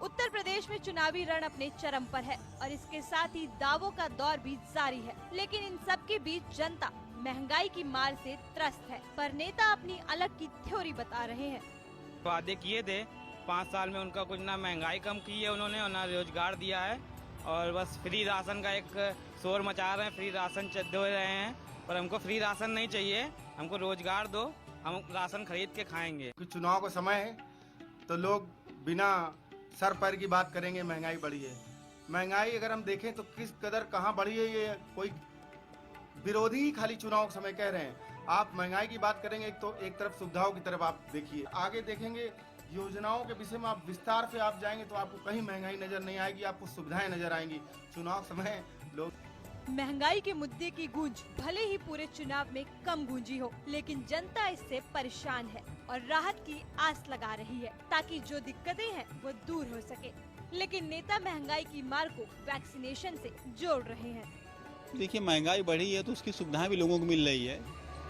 उत्तर प्रदेश में चुनावी रण अपने चरम पर है और इसके साथ ही दावों का दौर भी जारी है। लेकिन इन सब के बीच जनता महंगाई की मार से त्रस्त है, पर नेता अपनी अलग की थ्योरी बता रहे हैं। वादे किए थे 5 साल में, उनका कुछ ना महंगाई कम की है उन्होंने और ना रोजगार दिया है, और बस फ्री राशन का एक शोर मचा रहे हैं। फ्री राशन दे रहे हैं, पर हमको फ्री राशन नहीं चाहिए, हमको रोजगार दो, हम राशन खरीद के खाएंगे। चुनाव का समय है तो लोग बिना सर पैर की बात करेंगे। महंगाई बढ़ी है, महंगाई अगर हम देखें तो किस कदर कहाँ बढ़ी है, ये कोई विरोधी ही खाली चुनाव के समय कह रहे हैं। आप महंगाई की बात करेंगे तो एक तरफ सुविधाओं की तरफ आप देखिए, आगे देखेंगे योजनाओं के विषय में आप विस्तार से आप जाएंगे तो आपको कहीं महंगाई नजर नहीं आएगी, आपको सुविधाएं नजर आएंगी। चुनाव समय लोग महंगाई के मुद्दे की गूंज भले ही पूरे चुनाव में कम गूंजी हो, लेकिन जनता इससे परेशान है और राहत की आस लगा रही है ताकि जो दिक्कतें हैं वो दूर हो सके। लेकिन नेता महंगाई की मार को वैक्सीनेशन से जोड़ रहे हैं। देखिए, महंगाई बढ़ी है तो उसकी सुविधाएं भी लोगों को मिल रही है,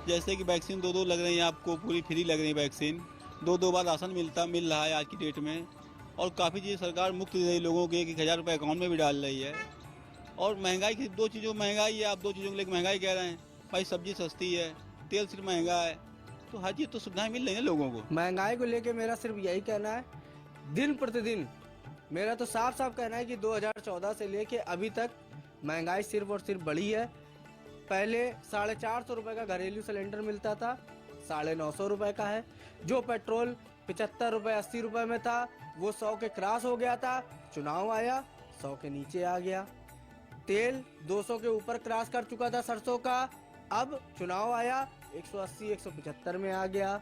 जैसे कि वैक्सीन 2 लग रही है, आपको पूरी फ्री लग रही है वैक्सीन, 2 बार राशन मिल रहा है आज की डेट में, और काफ़ी चीज़ सरकार मुफ्त दे रही है लोगों के, 1000 रुपये अकाउंट में भी डाल रही है। और महंगाई की 2 चीज़ों महंगाई है, आप 2 चीज़ों को लेकर महंगाई कह रहे हैं। भाई सब्जी सस्ती है, तेल सिर्फ महंगा है, तो हर चीज़ तो सुविधाएं मिल रही है लोगों को। महंगाई को लेकर मेरा सिर्फ यही कहना है, दिन प्रतिदिन मेरा तो साफ साफ कहना है कि 2014 से लेके अभी तक महंगाई सिर्फ और सिर्फ बढ़ी है। पहले 450 रुपये का घरेलू सिलेंडर मिलता था, 950 रुपये का है। जो पेट्रोल 75 रुपये 80 रुपये में था वो 100 के क्रॉस हो गया था। चुनाव आया 100 के नीचे आ गया। तेल 200 के ऊपर क्रॉस कर चुका था सरसों का, अब चुनाव आया 180 175 में आ गया।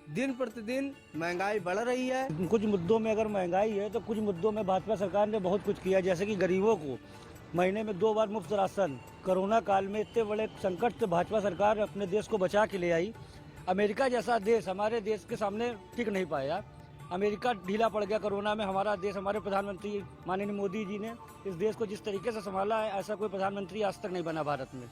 दिन प्रतिदिन महंगाई बढ़ रही है। कुछ मुद्दों में अगर महंगाई है तो कुछ मुद्दों में भाजपा सरकार ने बहुत कुछ किया, जैसे कि गरीबों को महीने में 2 बार मुफ्त राशन। कोरोना काल में इतने बड़े संकट से भाजपा सरकार अपने देश को बचा के ले आई। अमेरिका जैसा देश हमारे देश के सामने टिक नहीं पाया। अमेरिका ढीला पड़ गया कोरोना में। हमारा देश, हमारे प्रधानमंत्री माननीय मोदी जी ने इस देश को जिस तरीके से संभाला है, ऐसा कोई प्रधानमंत्री आज तक नहीं बना भारत में।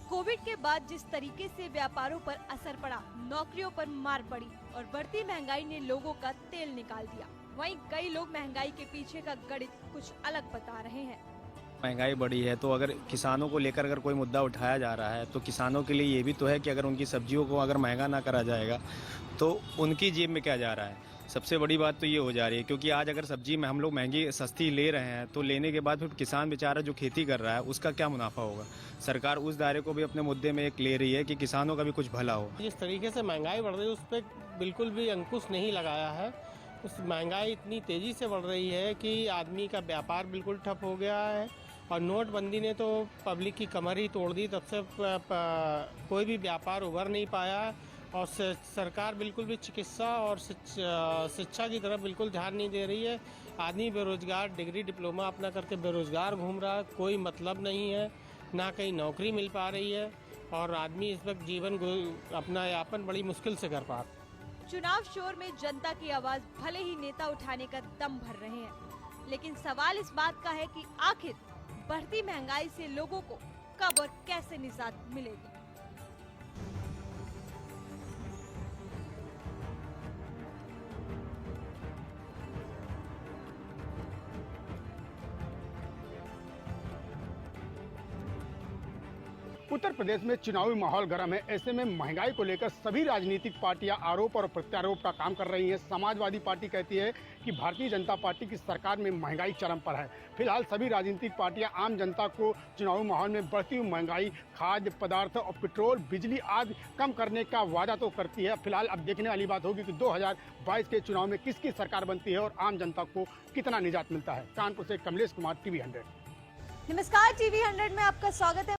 कोविड के बाद जिस तरीके से व्यापारों पर असर पड़ा, नौकरियों पर मार पड़ी और बढ़ती महंगाई ने लोगों का तेल निकाल दिया, वहीं कई लोग महंगाई के पीछे का गणित कुछ अलग बता रहे हैं। महंगाई बढ़ी है तो अगर किसानों को लेकर अगर कोई मुद्दा उठाया जा रहा है तो किसानों के लिए ये भी तो है कि अगर उनकी सब्जियों को अगर महंगा ना करा जाएगा तो उनकी जेब में क्या जा रहा है। सबसे बड़ी बात तो ये हो जा रही है, क्योंकि आज अगर सब्जी में हम लोग महंगी सस्ती ले रहे हैं तो लेने के बाद फिर किसान बेचारा जो खेती कर रहा है उसका क्या मुनाफा होगा। सरकार उस दायरे को भी अपने मुद्दे में एक ले रही है कि किसानों का भी कुछ भला हो। जिस तरीके से महंगाई बढ़ रही है उस पर बिल्कुल भी अंकुश नहीं लगाया है। उस महंगाई इतनी तेज़ी से बढ़ रही है कि आदमी का व्यापार बिल्कुल ठप हो गया है, और नोटबंदी ने तो पब्लिक की कमर ही तोड़ दी। तब से कोई भी व्यापार उभर नहीं पाया, और सरकार बिल्कुल भी चिकित्सा और शिक्षा की तरफ बिल्कुल ध्यान नहीं दे रही है। आदमी बेरोजगार, डिग्री डिप्लोमा अपना करके बेरोजगार घूम रहा है, कोई मतलब नहीं है, ना कहीं नौकरी मिल पा रही है, और आदमी इस वक्त जीवन अपना यापन बड़ी मुश्किल से कर पा रहा है। चुनाव शोर में जनता की आवाज भले ही नेता उठाने का दम भर रहे हैं, लेकिन सवाल इस बात का है कि आखिर बढ़ती महंगाई से लोगों को कब और कैसे निजात मिलेगी। उत्तर प्रदेश में चुनावी माहौल गर्म है। ऐसे में महंगाई को लेकर सभी राजनीतिक पार्टियां आरोप और प्रत्यारोप का काम कर रही हैं। समाजवादी पार्टी कहती है कि भारतीय जनता पार्टी की सरकार में महंगाई चरम पर है। फिलहाल सभी राजनीतिक पार्टियां आम जनता को चुनावी माहौल में बढ़ती हुई महंगाई, खाद्य पदार्थ और पेट्रोल, बिजली आदि कम करने का वादा तो करती है। फिलहाल अब देखने वाली बात होगी कि 2022 के चुनाव में किसकी सरकार बनती है और आम जनता को कितना निजात मिलता है। कानपुर से कमलेश कुमार, TV 100। नमस्कार, TV 100 में आपका स्वागत है।